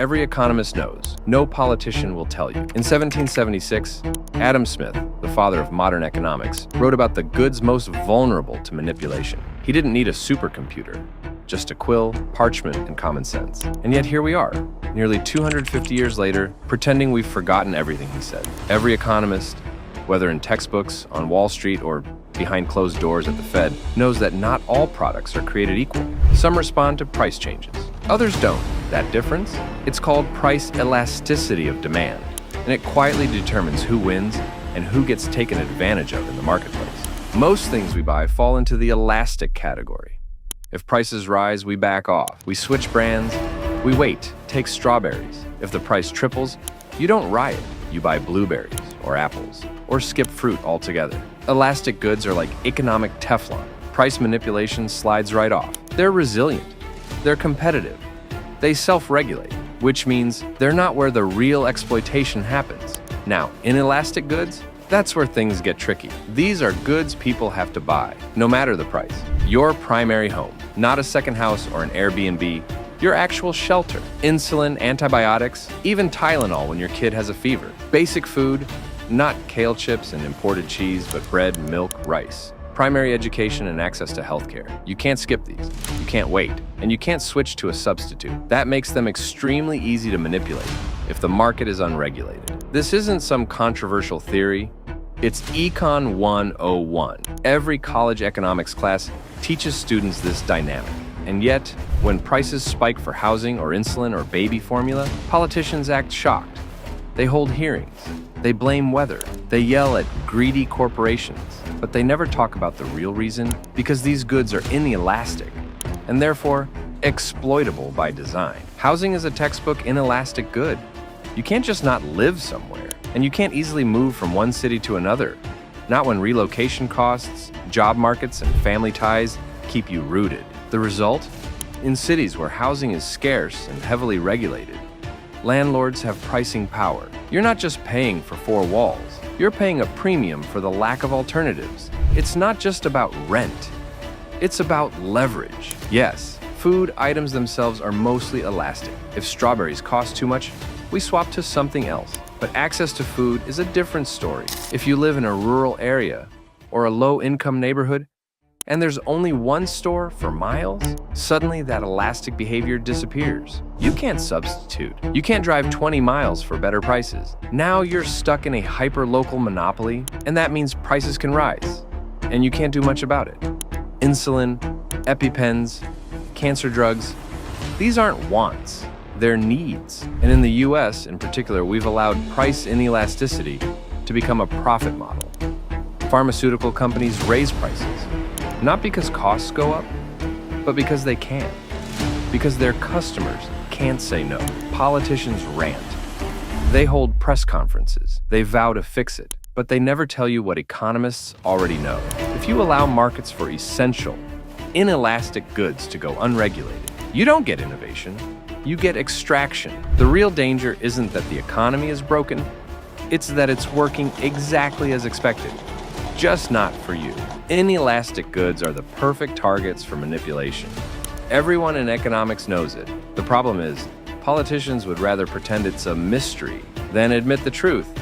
every economist knows, no politician will tell you. In 1776, Adam Smith, the father of modern economics, wrote about the goods most vulnerable to manipulation. He didn't need a supercomputer, just a quill, parchment, and common sense. And yet here we are, nearly 250 years later, pretending we've forgotten everything he said. Every economist, whether in textbooks, on Wall Street, or behind closed doors at the Fed, knows that not all products are created equal. Some respond to price changes, others don't. That difference? It's called price elasticity of demand, and it quietly determines who wins and who gets taken advantage of in the marketplace. Most things we buy fall into the elastic category. If prices rise, we back off. We switch brands. We wait. Take strawberries. If the price triples, you don't riot. You buy blueberries or apples or skip fruit altogether. Elastic goods are like economic Teflon. Price manipulation slides right off. They're resilient. They're competitive. They self-regulate, which means they're not where the real exploitation happens. Now, inelastic goods, that's where things get tricky. These are goods people have to buy, no matter the price. Your primary home, not a second house or an Airbnb, your actual shelter, insulin, antibiotics, even Tylenol when your kid has a fever. Basic food, not kale chips and imported cheese, but bread, milk, rice. Primary education and access to healthcare. You can't skip these. You can't wait. And you can't switch to a substitute. That makes them extremely easy to manipulate if the market is unregulated. This isn't some controversial theory. It's Econ 101. Every college economics class teaches students this dynamic. And yet, when prices spike for housing or insulin or baby formula, politicians act shocked. They hold hearings. They blame weather. They yell at greedy corporations. But they never talk about the real reason, because these goods are inelastic and therefore exploitable by design. Housing is a textbook inelastic good. You can't just not live somewhere, and you can't easily move from one city to another. Not when relocation costs, job markets, and family ties keep you rooted. The result? In cities where housing is scarce and heavily regulated, landlords have pricing power. You're not just paying for four walls, you're paying a premium for the lack of alternatives. It's not just about rent, it's about leverage. Yes, food items themselves are mostly elastic. If strawberries cost too much, we swap to something else. But access to food is a different story. If you live in a rural area or a low-income neighborhood, and there's only one store for miles, suddenly that elastic behavior disappears. You can't substitute. You can't drive 20 miles for better prices. Now you're stuck in a hyper-local monopoly, and that means prices can rise, and you can't do much about it. Insulin, EpiPens, cancer drugs, these aren't wants, they're needs. And in the US, in particular, we've allowed price inelasticity to become a profit model. Pharmaceutical companies raise prices, not because costs go up, but because they can. Because their customers can't say no. Politicians rant. They hold press conferences. They vow to fix it, but they never tell you what economists already know. If you allow markets for essential, inelastic goods to go unregulated, you don't get innovation, you get extraction. The real danger isn't that the economy is broken, it's that it's working exactly as expected. Just not for you. Inelastic goods are the perfect targets for manipulation. Everyone in economics knows it. The problem is, politicians would rather pretend it's a mystery than admit the truth.